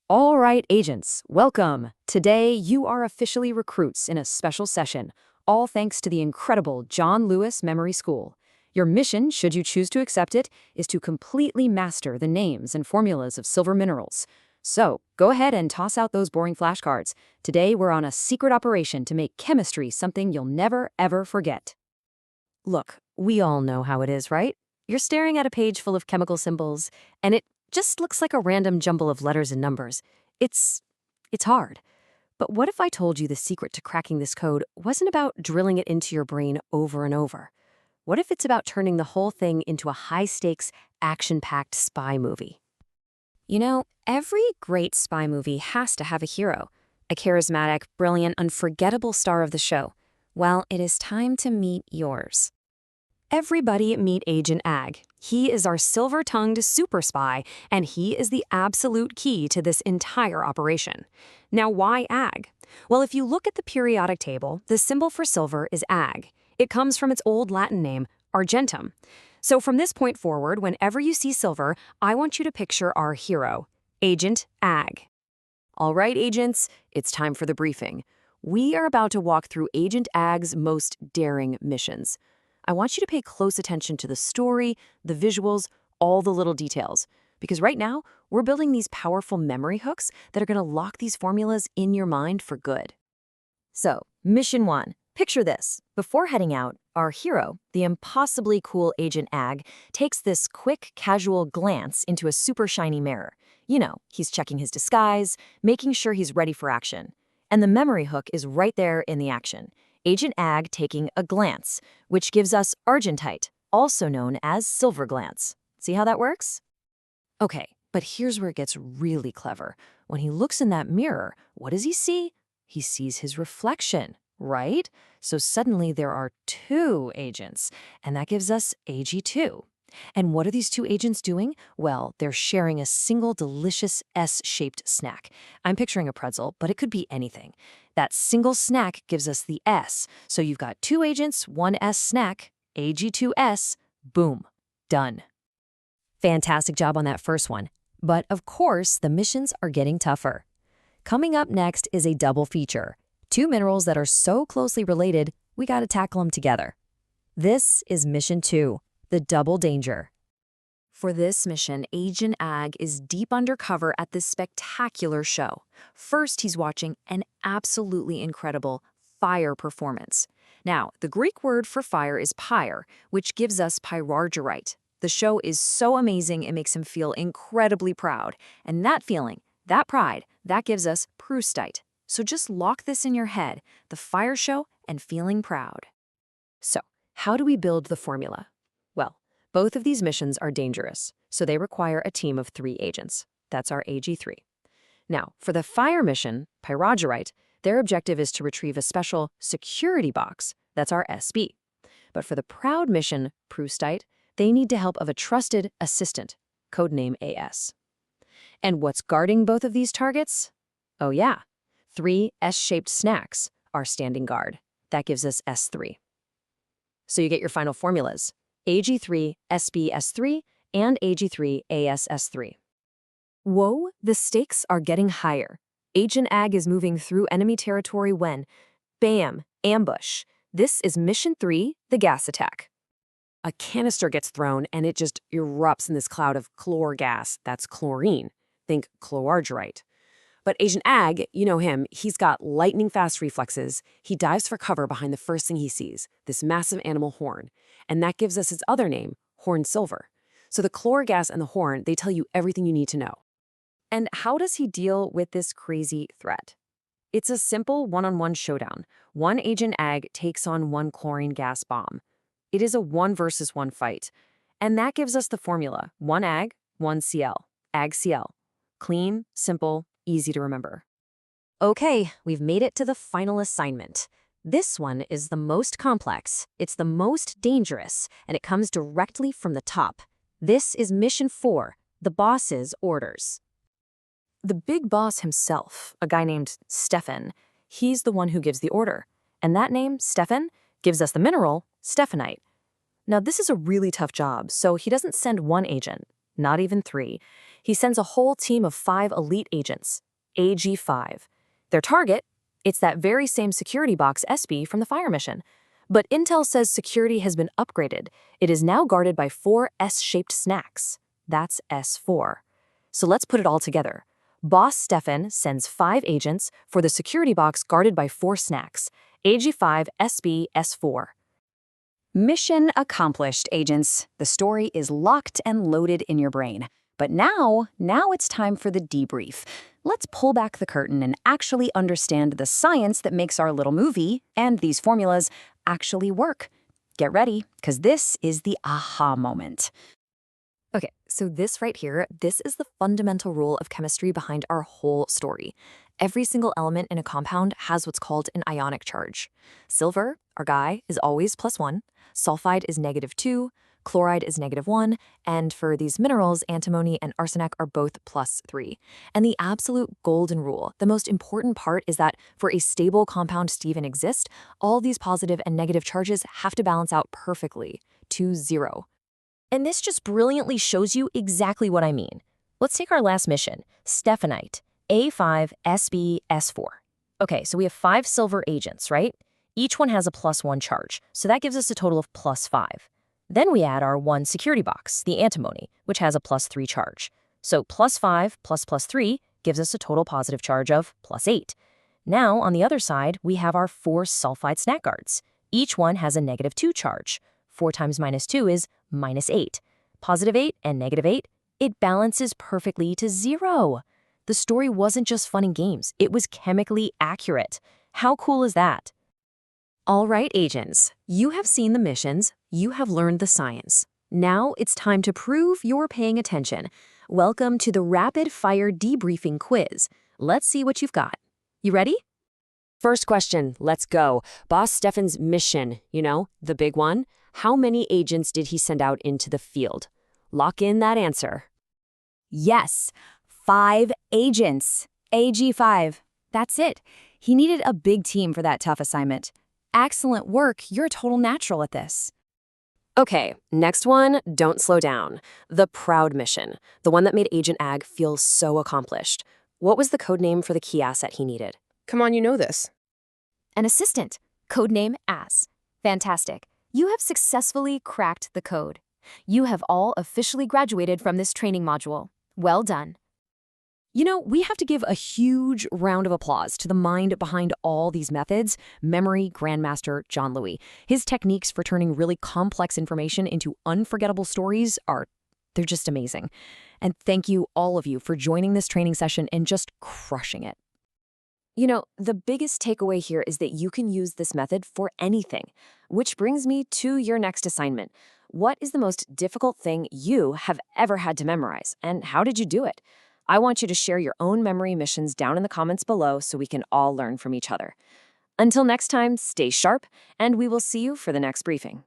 All right, agents, welcome. Today, you are officially recruits in a special session, all thanks to the incredible John Lewis Memory School. Your mission, should you choose to accept it, is to completely master the names and formulas of silver minerals. So, go ahead and toss out those boring flashcards. Today, we're on a secret operation to make chemistry something you'll never, ever forget. Look, we all know how it is, right? You're staring at a page full of chemical symbols, and it just looks like a random jumble of letters and numbers. It's hard. But what if I told you the secret to cracking this code wasn't about drilling it into your brain over and over? What if it's about turning the whole thing into a high-stakes, action-packed spy movie? You know, every great spy movie has to have a hero, a charismatic, brilliant, unforgettable star of the show. Well, it is time to meet yours. Everybody meet Agent Ag. He is our silver-tongued super spy, and he is the absolute key to this entire operation. Now, why Ag? Well, if you look at the periodic table, the symbol for silver is Ag. It comes from its old Latin name, argentum. So from this point forward, whenever you see silver, I want you to picture our hero, Agent Ag. All right, agents, it's time for the briefing. We are about to walk through Agent Ag's most daring missions. I want you to pay close attention to the story, the visuals, all the little details. Because right now, we're building these powerful memory hooks that are going to lock these formulas in your mind for good. So, Mission 1. Picture this. Before heading out, our hero, the impossibly cool Agent Ag, takes this quick, casual glance into a super shiny mirror. You know, he's checking his disguise, making sure he's ready for action. And the memory hook is right there in the action. Agent Ag taking a glance, which gives us argentite, also known as silver glance. See how that works? Okay, but here's where it gets really clever. When he looks in that mirror, what does he see? He sees his reflection, right? So suddenly there are two agents, and that gives us AG2. And what are these two agents doing? Well, they're sharing a single delicious S-shaped snack. I'm picturing a pretzel, but it could be anything. That single snack gives us the S. So you've got two agents, one S snack, AG2S, boom, done. Fantastic job on that first one. But of course, the missions are getting tougher. Coming up next is a double feature. Two minerals that are so closely related, we gotta tackle them together. This is Mission 2. The Double Danger. For this mission, Agent Ag is deep undercover at this spectacular show. First, he's watching an absolutely incredible fire performance. Now, the Greek word for fire is pyre, which gives us pyrargyrite. The show is so amazing it makes him feel incredibly proud. And that feeling, that pride, that gives us proustite. So just lock this in your head, the fire show and feeling proud. So, how do we build the formula? Well, both of these missions are dangerous, so they require a team of 3 agents. That's our AG3. Now, for the fire mission, Pyrargyrite, their objective is to retrieve a special security box. That's our SB. But for the Proud mission, Proustite, they need the help of a trusted assistant, codename AS. And what's guarding both of these targets? Oh yeah, 3 S-shaped snacks are standing guard. That gives us S3. So you get your final formulas. AG3 SBS3 and AG3 ASS3. Whoa, the stakes are getting higher. Agent Ag is moving through enemy territory when, bam, ambush. This is Mission 3, the gas attack. A canister gets thrown and it just erupts in this cloud of chlor gas. That's chlorine. Think chlorargyrite. But Agent Ag, you know him, he's got lightning-fast reflexes. He dives for cover behind the first thing he sees, this massive animal horn. And that gives us its other name, horn silver. So the chlor gas and the horn, they tell you everything you need to know. And how does he deal with this crazy threat? It's a simple one-on-one showdown. One Agent Ag takes on one chlorine gas bomb. It is a 1 versus 1 fight. And that gives us the formula, 1 Ag, 1 Cl, AgCl. Clean, simple, easy to remember. Okay, we've made it to the final assignment. This one is the most complex, it's the most dangerous, and it comes directly from the top. This is Mission 4, the boss's orders. The big boss himself, a guy named Stefan, he's the one who gives the order. And that name, Stefan, gives us the mineral, stephanite. Now, this is a really tough job, so he doesn't send 1 agent, not even 3. He sends a whole team of 5 elite agents, AG-5. Their target? It's that very same security box SB from the Fire mission. But Intel says security has been upgraded. It is now guarded by 4 S-shaped snacks. That's S4. So let's put it all together. Boss Stefan sends 5 agents for the security box guarded by 4 snacks, AG-5, SB, S4. Mission accomplished, agents. The story is locked and loaded in your brain. But now it's time for the debrief. Let's pull back the curtain and actually understand the science that makes our little movie and these formulas actually work. Get ready, because this is the aha moment. Okay, so this right here, this is the fundamental rule of chemistry behind our whole story. Every single element in a compound has what's called an ionic charge. Silver, our guy, is always +1, sulfide is -2, chloride is -1, and for these minerals, antimony and arsenic are both +3. And the absolute golden rule, the most important part is that for a stable compound to even exist, all these positive and negative charges have to balance out perfectly to 0. And this just brilliantly shows you exactly what I mean. Let's take our last mission, Stephanite, A5, SB, S4. Okay, so we have 5 silver agents, right? Each one has a +1 charge, so that gives us a total of +5. Then we add our 1 security box, the antimony, which has a +3 charge. So +5 plus +3 gives us a total positive charge of +8. Now, on the other side, we have our 4 sulfide snack guards. Each one has a -2 charge. 4 times -2 is -8. +8 and -8, it balances perfectly to 0. The story wasn't just fun and games, it was chemically accurate. How cool is that? All right, agents, you have seen the missions, you have learned the science. Now it's time to prove you're paying attention. Welcome to the Rapid Fire Debriefing Quiz. Let's see what you've got. You ready? First question, let's go. Boss Stefan's mission, the big one. How many agents did he send out into the field? Lock in that answer. Yes, 5 agents. AG-5. That's it. He needed a big team for that tough assignment. Excellent work. You're a total natural at this. Okay, next one, don't slow down. The Proud mission, the one that made Agent Ag feel so accomplished. What was the code name for the key asset he needed? Come on, you know this. An assistant. Codename AS. Fantastic. You have successfully cracked the code. You have all officially graduated from this training module. Well done. We have to give a huge round of applause to the mind behind all these methods, Memory Grandmaster John Louis. His techniques for turning really complex information into unforgettable stories they're just amazing. And thank you, all of you, for joining this training session and just crushing it. The biggest takeaway here is that you can use this method for anything, which brings me to your next assignment. What is the most difficult thing you have ever had to memorize, and how did you do it? I want you to share your own memory missions down in the comments below so we can all learn from each other. Until next time, stay sharp, and we will see you for the next briefing.